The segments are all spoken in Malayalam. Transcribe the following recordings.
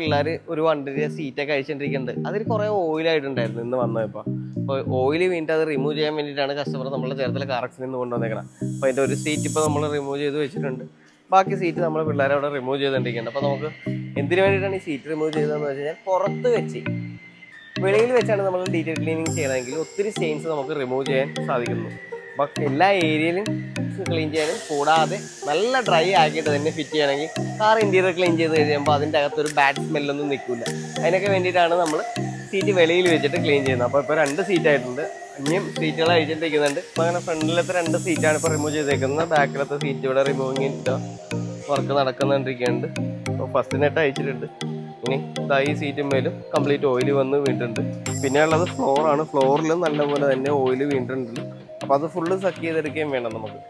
പിള്ളേർ ഒരു വണ്ടിയുടെ സീറ്റൊക്കെ അഴിച്ചിട്ടിരിക്കുന്നുണ്ട്. അതിൽ കുറേ ഓയിലായിട്ടുണ്ടായിരുന്നു ഇന്ന് വന്നപ്പോൾ. അപ്പോൾ ഓയിൽ വീണ്ടും അത് റിമൂവ് ചെയ്യാൻ വേണ്ടിയിട്ടാണ് കസ്റ്റമർ നമ്മളെ ചേർത്തല കാറക്സിൽ നിന്ന് കൊണ്ടുവന്നേക്കണം. അപ്പോൾ അതിൻ്റെ ഒരു സീറ്റ് ഇപ്പോൾ നമ്മൾ റിമൂവ് ചെയ്ത് വെച്ചിട്ടുണ്ട്. ബാക്കി സീറ്റ് നമ്മൾ പിള്ളേരെ അവിടെ റിമൂവ് ചെയ്തുകൊണ്ടിരിക്കുന്നുണ്ട്. അപ്പോൾ നമുക്ക് എന്തിനു വേണ്ടിയിട്ടാണ് ഈ സീറ്റ് റിമൂവ് ചെയ്തതെന്ന് വെച്ച് കഴിഞ്ഞാൽ പുറത്ത് വെച്ച് വെളിയിൽ വെച്ചാണ് നമ്മൾ ഡീറ്റെയിൽ ക്ലീനിങ് ചെയ്യണമെങ്കിൽ ഒത്തിരി സ്റ്റെയിൻസ് നമുക്ക് റിമൂവ് ചെയ്യാൻ സാധിക്കുന്നു. അപ്പം എല്ലാ ഏരിയയിലും ക്ലീൻ ചെയ്യാനും കൂടാതെ നല്ല ഡ്രൈ ആക്കിയിട്ട് തന്നെ ഫിറ്റ് ചെയ്യണമെങ്കിൽ കാർ ഇൻറ്റീരിയർ ക്ലീൻ ചെയ്ത് കഴിയുമ്പോൾ അതിൻ്റെ അകത്തൊരു ബാഡ് സ്മെല്ലൊന്നും നിൽക്കില്ല. അതിനൊക്കെ വേണ്ടിയിട്ടാണ് നമ്മൾ സീറ്റ് വെളിയിൽ വെച്ചിട്ട് ക്ലീൻ ചെയ്യുന്നത്. അപ്പോൾ ഇപ്പോൾ 2 സീറ്റായിട്ടുണ്ട്. ഇനിയും സീറ്റുകൾ അഴിച്ചിട്ടിരിക്കുന്നുണ്ട്. അപ്പോൾ അങ്ങനെ ഫ്രണ്ടിലത്തെ 2 സീറ്റാണ് ഇപ്പോൾ റിമൂവ് ചെയ്തേക്കുന്നത്. ബാക്കിലത്തെ സീറ്റ് ഇവിടെ റിമൂവിങ്ങിൻ്റെ വർക്ക് നടക്കുന്നുണ്ടിരിക്കുന്നുണ്ട്. അപ്പോൾ ഫസ്റ്റ് നെറ്റ് അയച്ചിട്ടുണ്ട്. ഇനി ഈ സീറ്റും മേലും കംപ്ലീറ്റ് ഓയിൽ വന്ന് വീണിട്ടുണ്ട്. പിന്നെ ഉള്ളത് ഫ്ലോറാണ്. ഫ്ലോറിലും നല്ലപോലെ തന്നെ ഓയിൽ വീണിട്ടുണ്ട്. അപ്പോൾ അത് ഫുള്ള് സക്ക് ചെയ്തെടുക്കുകയും വേണം നമുക്ക്.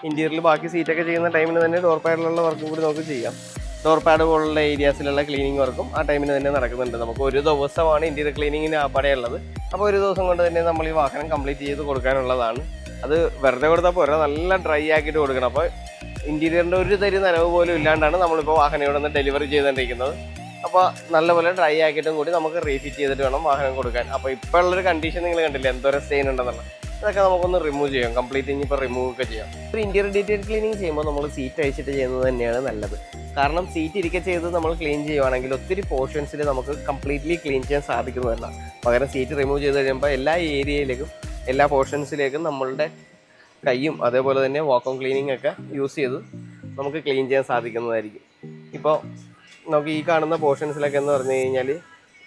ഇൻറ്റീരിയറിൽ ബാക്കി സീറ്റൊക്കെ ചെയ്യുന്ന ടൈമിന് തന്നെ ഡോർ പാഡിലുള്ള വർക്കും കൂടി നമുക്ക് ചെയ്യാം. ഡോർ പാഡ് പോലുള്ള ഏരിയാസിലുള്ള ക്ലീനിങ് വർക്കും ആ ടൈമിന് തന്നെ നടക്കുന്നുണ്ട്. നമുക്ക് ഒരു ദിവസമാണ് ഇൻറ്റീരിയർ ക്ലീനിങ്ങിന് ആപ്പാടെ ഉള്ളത്. അപ്പോൾ ഒരു ദിവസം കൊണ്ട് തന്നെ നമ്മൾ ഈ വാഹനം കംപ്ലീറ്റ് ചെയ്ത് കൊടുക്കാനുള്ളതാണ്. അത് വെറുതെ കൊടുത്താൽ പോരാ, നല്ല ഡ്രൈ ആക്കിയിട്ട് കൊടുക്കണം. അപ്പോൾ ഇൻറ്റീരിയറിൻ്റെ ഒരു തരി നനവ് പോലും ഇല്ലാണ്ടാണ് നമ്മളിപ്പോൾ വാഹനം ഇവിടെ നിന്ന് ഡെലിവറി ചെയ്തുകൊണ്ടിരിക്കുന്നത്. അപ്പോൾ നല്ലപോലെ ഡ്രൈ ആക്കിയിട്ടും കൂടി നമുക്ക് റീഫിറ്റ് ചെയ്തിട്ട് വേണം വാഹനം കൊടുക്കാൻ. അപ്പോൾ ഇപ്പോൾ ഉള്ളൊരു കണ്ടീഷൻ നിങ്ങൾ കണ്ടില്ലേ, എന്തോരം സ്റ്റെയിൻ ഉണ്ടെന്നുള്ള. ഇതൊക്കെ നമുക്കൊന്ന് റിമൂവ് ചെയ്യാം. കംപ്ലീറ്റ് ഇനിയിപ്പോൾ റിമൂവ് ഒക്കെ ചെയ്യാം. ഒരു ഇൻറ്റീരിയർ ഡീറ്റെയിൽ ക്ലീനിങ് ചെയ്യുമ്പോൾ നമ്മൾ സീറ്റ് അഴിച്ചിട്ട് ചെയ്യുന്നത് തന്നെയാണ് നല്ലത്. കാരണം സീറ്റ് ഇരിക്കെ ചെയ്ത് നമ്മൾ ക്ലീൻ ചെയ്യുവാണെങ്കിൽ ഒത്തിരി പോർഷൻസിൽ നമുക്ക് കംപ്ലീറ്റ്ലി ക്ലീൻ ചെയ്യാൻ സാധിക്കുന്നതല്ല. പകരം സീറ്റ് റിമൂവ് ചെയ്ത് കഴിയുമ്പോൾ എല്ലാ ഏരിയയിലേക്കും എല്ലാ പോർഷൻസിലേക്കും നമ്മളുടെ കൈയും അതേപോലെ തന്നെ വാക്വം ക്ലീനിങ് ഒക്കെ യൂസ് ചെയ്ത് നമുക്ക് ക്ലീൻ ചെയ്യാൻ സാധിക്കുന്നതായിരിക്കും. ഇപ്പോൾ നമുക്ക് ഈ കാണുന്ന പോർഷൻസിലൊക്കെ എന്ന് പറഞ്ഞു കഴിഞ്ഞാൽ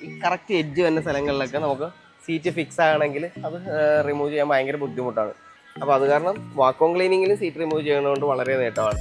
ഈ കറക്റ്റ് എഡ്ജ് വരുന്ന സ്ഥലങ്ങളിലൊക്കെ നമുക്ക് സീറ്റ് ഫിക്സ് ആണെങ്കിൽ അത് റിമൂവ് ചെയ്യാൻ ഭയങ്കര ബുദ്ധിമുട്ടാണ്. അപ്പോൾ അത് കാരണം വാക്വം ക്ലീനിങ്ങിൽ സീറ്റ് റിമൂവ് ചെയ്യുന്നതുകൊണ്ട് വളരെ നേട്ടമാണ്.